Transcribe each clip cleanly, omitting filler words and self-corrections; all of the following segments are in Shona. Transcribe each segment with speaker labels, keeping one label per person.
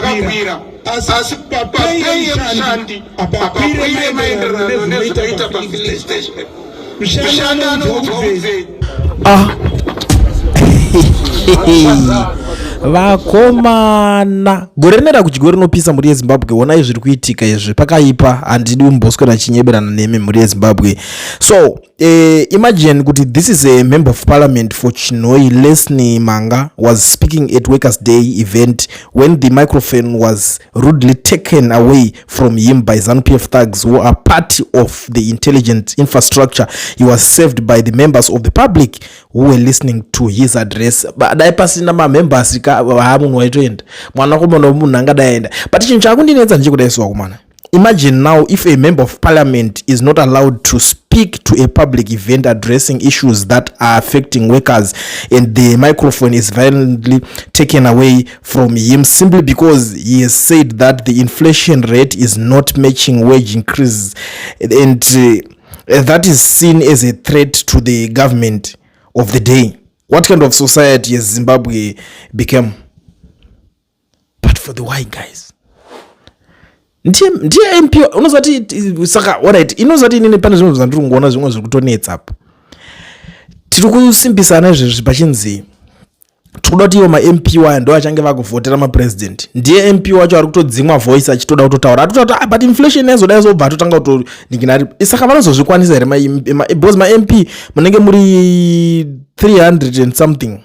Speaker 1: zvakakwira asi papei yemushandi apakwire maenderano nezvinoita pafilling station mushandi anoudzwa ubvei
Speaker 2: vakomana gore rinera kuchigore rinopisa mhuri yezimbabwe onai zviri kuitika izvi pakaipa handidi umboswera chinyeberana nemi mhuri yezimbabwe. So imagine kuti this is a member of parliament for Chinoi, Leslie Manga, was speaking at Workers' Day event when the microphone was rudely taken away from him by ZANU-PF thugs who are part of the intelligent infrastructure. He was served by the members of the public who were listening to his address. Dai pasina members hamunhu waitoenda mwana komana munhu angadaenda, but chinhu chakundinetsa ndechikudaiswa kumana. Imagine now if a member of parliament is not allowed to speak to a public event addressing issues that are affecting workers and the microphone is violently taken away from him simply because he has said that the inflation rate is not matching wage increase, and that is seen as a threat to the government of the day. What kind of society has Zimbabwe become? But for the white guys, ndiye MP unozati saka alright, inozati inini pane zvinhu zvandiri kungoona zvimwe zviri kutonetsa apa. Tiri kusimbisana izvezvi pachinzi tinoda kuti iwo ma-MP waya ndo achange vakuvhotera mapresident. Ndiye MP wacho ari kutodzimwa voice achitoda kutotaura atotaura but inflation yazoda yazobva atotanga kutoninginari. Saka vanozozvikwanisa here because ma-MP munenge muri 300 and something,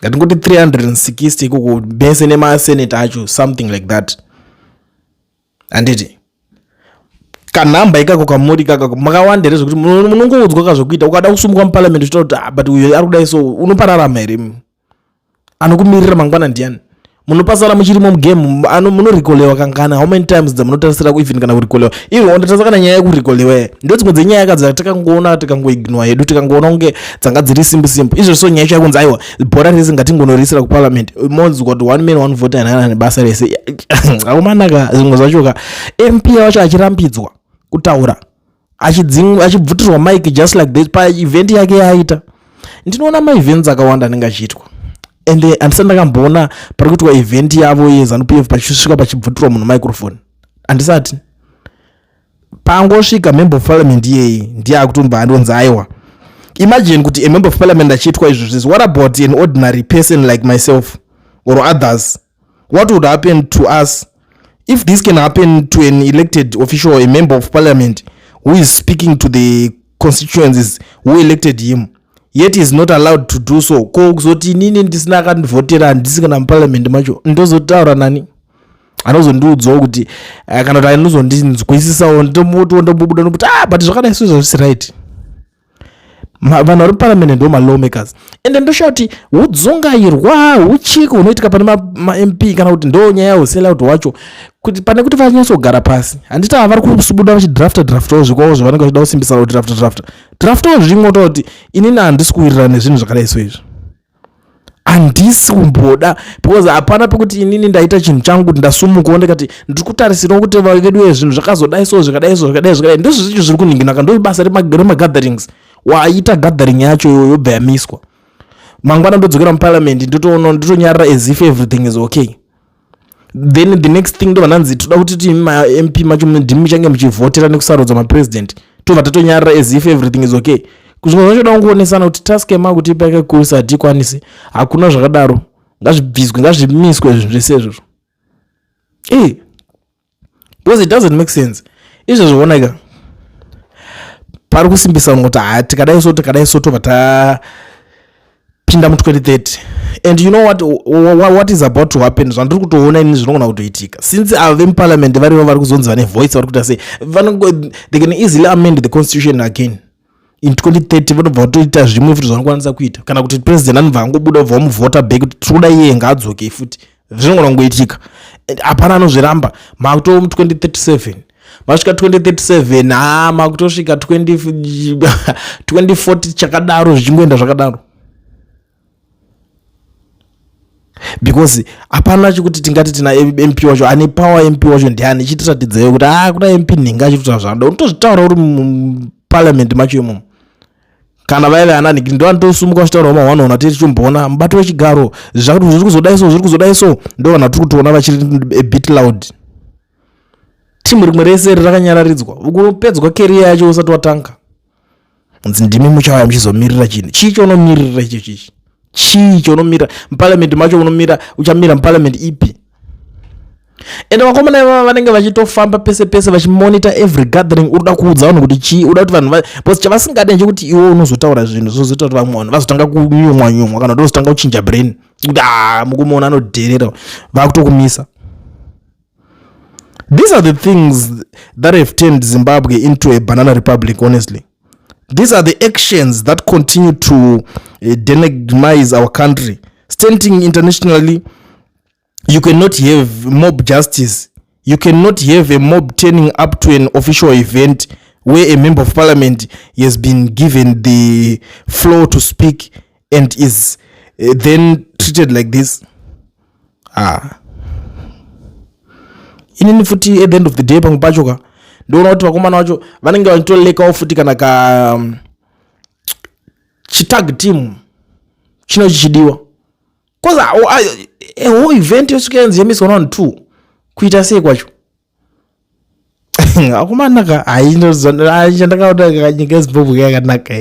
Speaker 2: ngatingoti 360 ikoko bese nemasenate acho something like that. Anditi kanamba ikako kamuri kakako makawandere zvokuti munongoudzwa kazvokuita ukada kusumuka muparliament uchitaura kuti but uyo ari kudai so unopararama here, anokumirira mangwana ndiani, munopasara muchirimo mugame munorikolewa kangana, how many times dzamunotarisira kuivhini kana kurikolewa ivo ndatasa kana nyaya yekurikolewa ndo dzimwe dzenyaya kadzi takangoona tikangoignore hedu tikangoona kunge dzanga dziri simbu izvo so nyaya chakunzi aiwa bhora rese ngatingonorisira kuparliament monzi kuti one man one vote anana nebasa rese akumanaka zvimwe zvachoka. MP wacho achirambidzwa kutaura achibvutirwa mic just like this pa event yake yaita. Ndinoona ma-events akawanda anenge achiitwa ende handisati ndakamboona pari kuitwa event yavo yeZANU-PF pachisvika pachibvutirwa munhu microphone, handisati. Pangosvika member of parliament iyeyi ndiye akutomba andonzi aiwa. Imagine kuti a member of parliament achiitwa izvozvo. What about an ordinary person like myself or others? What would happen to us if this can happen to an elected official or a member of parliament who is speaking to the constituencies who elected him, yet is not allowed to do so? Ko kuzoti inini ndisina akandivhotera handisi kana muparliament macho ndozotaura nani? Anozondiudzawo kuti kana kuti anozondinzwisisawo ndomotondobubuda nokuti but zvakadai so zvisi right. Vanhu vari parliament ndo ma-lawmakers ende ndoshati hudzongairwa huchiko hunoitika pane ma-MP kana kuti ndo nyaya yesellout wacho kuti pane kuti vanyatsogara pasi. Handiti vari kusubuda vachidraftawo zvikwawo zvavanenge vachida kusimbisa draftawo zvirimwo kuti inini handisi kuwirirana nezvinhu zvakadai so izvi, handisi kumboda because hapana pekuti inini ndaita chinhu changu kuti ndasumuka ndikati ndiri kutarisirawo kuti vedu ezvinhu zvakazodai so zvakadai ndizvo zvicho zviri kuninginaka. Ndo basa remagatherings waita gathering yacho yobva yamiswa mangwana ndodzokera muparliament ndotonyarara as if everything is okay. Then the next thing ndo vananzi toda kuti MP macho ndimuchange muchivhotera nekusarodza mapresident tobva tatonyarara as if everything is okay. Kuzvimwe zvacho da kungonesana kuti task yema kuti ipake kurisa hatikwanisi, hakuna zvakadaro, ngazvibviswe ngazvimiswe zvinhu zvese izvozvo. Because it doesn't make sense. Izvo zvooneka pari kusimbisa kuti tikadai so tobva tapinda mu2030 and you know what is about to happen. Zvandiri kutoona ini zvinogona kutoitika since ave muparliament varivo vari kuzonzi vane voice vari kuita sei they can easily amend the constitution again in 2030 vanobva vatoita zvimwe futi zvanokwanisa kuita kana kuti president anobva angobuda bva vamuvhota back kuti tinoda iye ngaadzoke futi zvinogona kungoitika. Hapana anozviramba makuto mu2037 masvika 2037 makutosvika 2040 chakadaro zvichingoenda zvakadaro because hapana chikuti tingati tina MP wacho ane power. MP wacho ndiani chitiratidzeyo kuti kuna MP nhinga achitota zvanoda unotozvitaura uri muparliament macho imomo kana vaive anani ndo anotosumuka uchitaura mahwanaona tiri tichomboona mubato wechigaro zvakuti zviri kuzodaiso ndo kana tiri kutoona vachiri a bit loud. Timu rimwe rese rakanyararidzwa kupedzwa career yacho usati watanga. Nzi ndimi muchauya muchizomirira chinhu chii chaunomirira icho chichi chii chaunomirira muparliament macho unomira uchamira muparliament ipi. Ende vakomana vanenge vachitofamba pese pese vachimonita every gathering uruda kuudza vanhu kuti chii uda kuti vanhu because chavasingade nchekuti iwe unozotaura zvinhu zozoita kuti vamwe vanhu vazotanga kunyumwa kana kuti vazotanga kuchinja brain kuti mukumaona anodherera vakutokumisa. These are the things that have turned Zimbabwe into a banana republic, honestly. These are the actions that continue to delegitimize our country. Standing internationally, you cannot have mob justice. You cannot have a mob turning up to an official event where a member of parliament has been given the floor to speak and is then treated like this. Inini futi at the end of the day pangupachoka ndoona kuti vakomana vacho vanenge vachitolekawo futi kana ka chitag team chino chichidiwa because a whole event yosvika yemiswa na vanhu 2 kuita sei kwacho. Akomana ka chandakaona nyika yezimbabwe yakanaka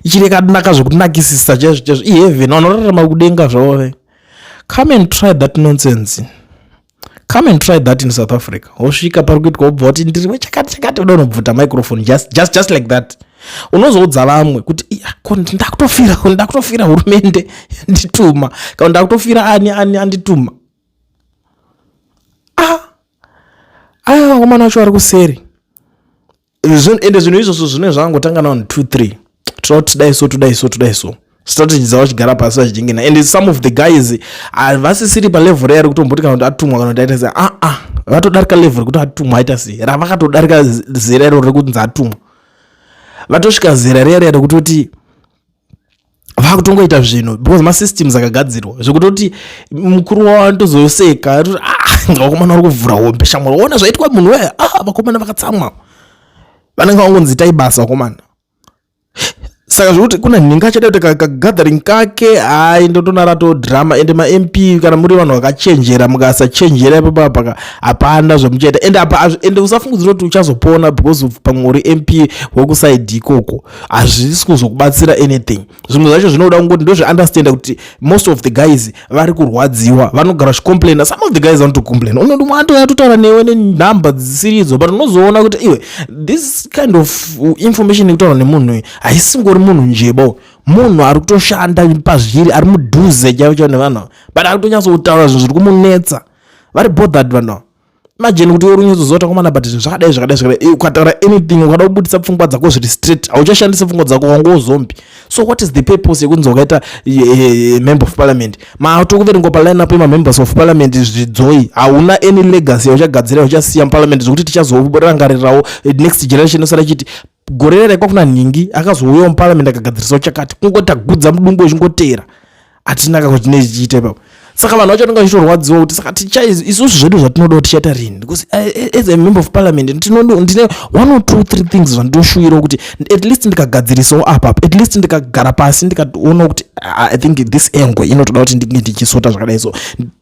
Speaker 2: ichiri yakanaka zvokunakisisa chaizvo iheaven vanorarama kudenga zvavo. Come and try that nonsense. Come and try that in South Africa. Osvika pari kuitwa ubva kuti ndiri chakati uda unobvuta microphone just like that. Unozoudza vamwe kuti ndakutofira hurumende ndituma kana ndakutofira ani andituma. Vakomana vacho vari kuseri ende zvinhu izvozvo zvine zvangotanga na 1 2 3 tudai so strategy dzavo chigara pasi vachijingina and some of the guys vasisiri palevel yari kutomboti kana kuti atumwa kana kuti aita sei vatodarika level kuti atumwa aita sei ravakatodarika zera iro rekunzi atumwa vatosvika zera riya rekutoti vakutongoita zvinhu because masystems akagadzirwa zvekutoti mukuru wavo anotozoseka atoti vakomana vari kuvhura hombe shamwari ona zvaitwa munhu weya vakomana vakatsamwa vanenge vangonzi tai basa vakomana. Saka zvokuti kuna nhinga achada kuti kagathering kake ndotonarato drama ende ma-MP kana muri vanhu vakachenjera mukasachenjera ipapa hapana zvamuchaita ende usafungidzira kuti uchazopona because pamwe uri MP wekusaidi ikoko hazvisi kuzokubatsira anything. Zvimwe zvacho zvinoda kungoti ndozveunderstanda kuti most of the guys vari kurwadziwa vanogara vachicomplaina. Some of the guys vanotocomplaina unoti mwanto yatotaura newe nenhamba dzisiridzo but unozoona kuti iwe this kind of information ikutaura nemunhu haisingori munhu njebo munhu ari kutoshanda pazviri ari mudhuze chaicho nevanhu but ari kutonyatsotaura zvinhu zviri kumunetsa vari bothered vanhu. Imagine kuti uri unyatsoziva komana but zvinhu zvakadai ukataura anything ukada kubudisa pfungwa dzako zviri straight hauchashandisa pfungwa dzako wangozombi. So what is the purpose yekunzi wakaita member of parliament maatokuverengwa paline up members of parliament zvidzoi hauna any legacy yauchagadzira yauchasiya muparliament zvokuti tichazorangarirawo next generation osara chiti gore rekwa kuna nhingi akazouyawo muparliament akagadzirisawo chakati kungoti agudza mudumbu wechingotera hatinaka kuti nechichiita ipapo. Saka vanhu vacho vanenge vachitorwadziwa kuti saka isusu zvedu zvatinoda kuti tichaita rini because as a member of parliament ndine 1 or 2 3 things zvandinoshuvira kuti at least ndikagadzirisawo apa at least ndikagara pasi ndikaona kuti I think this angle inotoda kuti ndinge ndichisota zvakadai so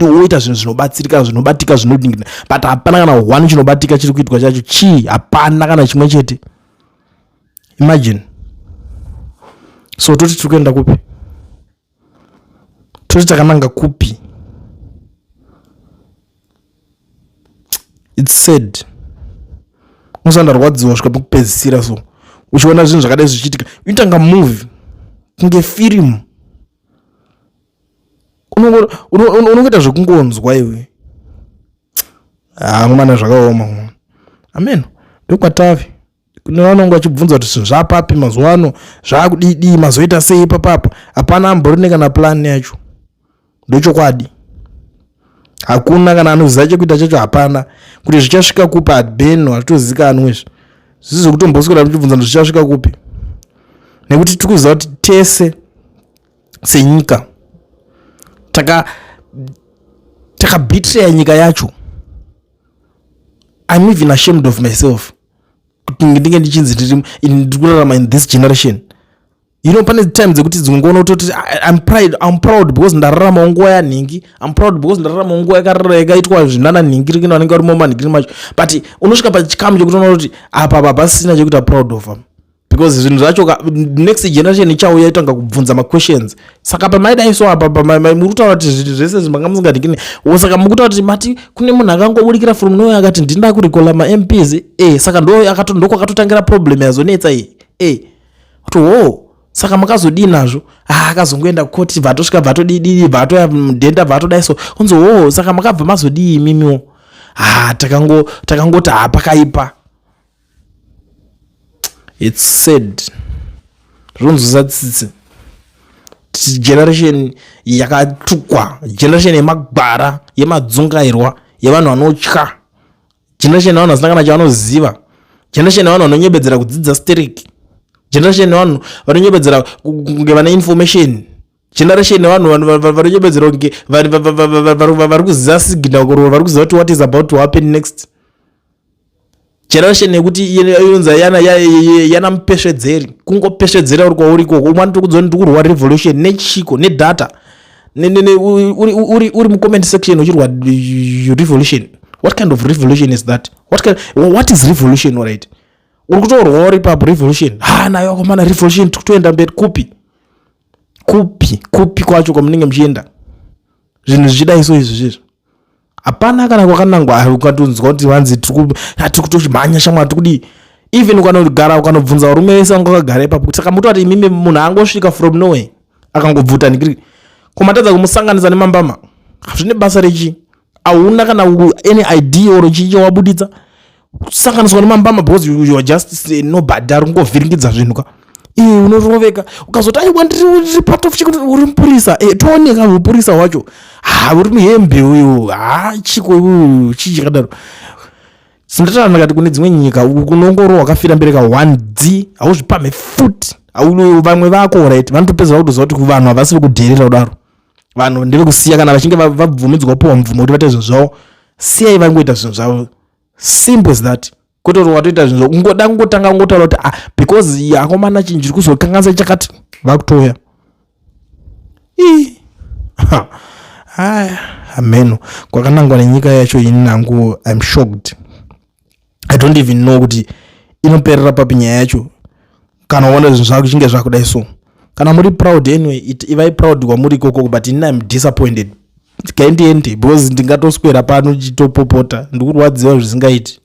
Speaker 2: woita zvinhu zvinobatika zvinodingina but hapana kana 1 chinobatika chiri kuitwa chacho chii hapana kana chimwe chete. Imagine. So toti tiri kuenda kupi? Toti takananga kupi? It's sad. Usandarwadziwa kusvika pakupedzisira so uchiona zvinhu zvakadai zvichiitika unoitanga movie kunge film unongoita zvekungonzwa iwe mwana zvakaoma amen ndokwatavi kune vanonge vachibvunza kuti zvinhu zvapapi mazuva ano zvakudii mazoita sei ipapapo hapana amborine kana plan yacho ndochokwadi hakuna kana anoziva chekuita chacho hapana kuti zvichasvika kupi adben hazvitozivikanwezvo zvisi zvokutomboswera tichibvunza kuti zvichasvika kupi nekuti tiri kuziva kuti tese senyika takabitreya nyika yacho. I'm even ashamed of myself ndinge ndichinzi ndikurarama in this generation. Pane times dzekuti dzinongoona kuti I'm proud because ndararama nguva yanhingi. I'm proud because ndararama nguva yakaitwa zvinana nhingi rikina vanenge vari mumanhingiri macho. But unosvika pachikamu chekutoona kuti apa pasina chekuita proud of them. Because zvinhu zvacho next generation ichauya itanga kubvunza questions. Saka pamaidaiso apa muri kutaura kuti zviti zvese zvimanga musingadikini. Saka mukutaura kuti mati kune munhu akangoburikira from nowhere akati ndinda kurikola MPs. Saka ndokwakatotangira problem yazonetsa iyi. Kuti saka makazodii nazvo akazongoenda koti vatosvika vatodidii vatoya mudhenda vatodaiso kunzi saka makabva mazodii imimiwo takangoti pakaipa. It's said zvinonzwisa tsitsi generation yakatukwa, generation yemagwara, yemadzungairwa, yevanhu vanotya, generation yevanhu vasina chavanoziva, generation yevanhu vanonyebedzera kudzidza stereki, generation yevanhu vanonyebedzera kunge vane information, generation yevanhu vanonyebedzera kunge vari kuziva signal, vari kuziva kuti what is about to happen next. Generation yekuti yonza yana mupesvedzeri, kungopesvedzera uri kwauriko, umwe tokudzoa ndikurwa revolution nechiko nedata uri mucomment section uchirwa revolution. What kind of revolution is that? What is revolution, alright? Uri kutorwa uri papo revolution. Nayo komana revolution toenda mberi kupi kwacho kwamunenge muchienda. Zvinhu zvichidaiso izvi zvizvo. Hapana kana kwakanangwa ukatonzwa kuti vanzi tikutochimhanya shamwari tikudi even ukanogara ukanobvunza varume vese vanga vakagara ipapo. Saka muti kuti imimi munhu angosvika from nowhere akangobvuta nikiri komatadza kumusanganisa nemambama zvine basa rechi hauna kana any idea or chii chawabuditsa kusanganiswa nemambama because you are just nobody ari kungovhiringidza zvinhu ka unoroveka ukazoti aiwa ndiri part of chikuti uri mupurisa tooneka mupurisa wacho uri muhembe uyu chiko uyu chii chakadaro. Sindataura ndakati kune dzimwe nyika unongorohwa wakafira mberi ka 1D hauzvipamhe futi vamwe vako right vanotopedzera kutoziva kuti vanhu havasi vekudherera kudaro, vanhu ndevekusiya kana vachinge vabvumidzwa kupiwa mvumo kuti vaite zvinhu zvavo siyai vangoita zvinhu zvavo, simple as that. Kotori watoita zvinhu ungoda kungotanga kungotaura kuti because akomana chinhu chiri kuzokanganisa chakati vakutoya ameno kwakanangwa nenyika yacho ini nangu I'm shocked. I don't even know kuti inoperera papi nyaya yacho kana uona zvinhu zvako chinge zvakudai so. Kana muri proud anyway ivai proud kwamuri koko, but ini I'm disappointed. Ngaendiende because ndingatoswera pano chitopopota ndikurwadziwa zvisingaiti.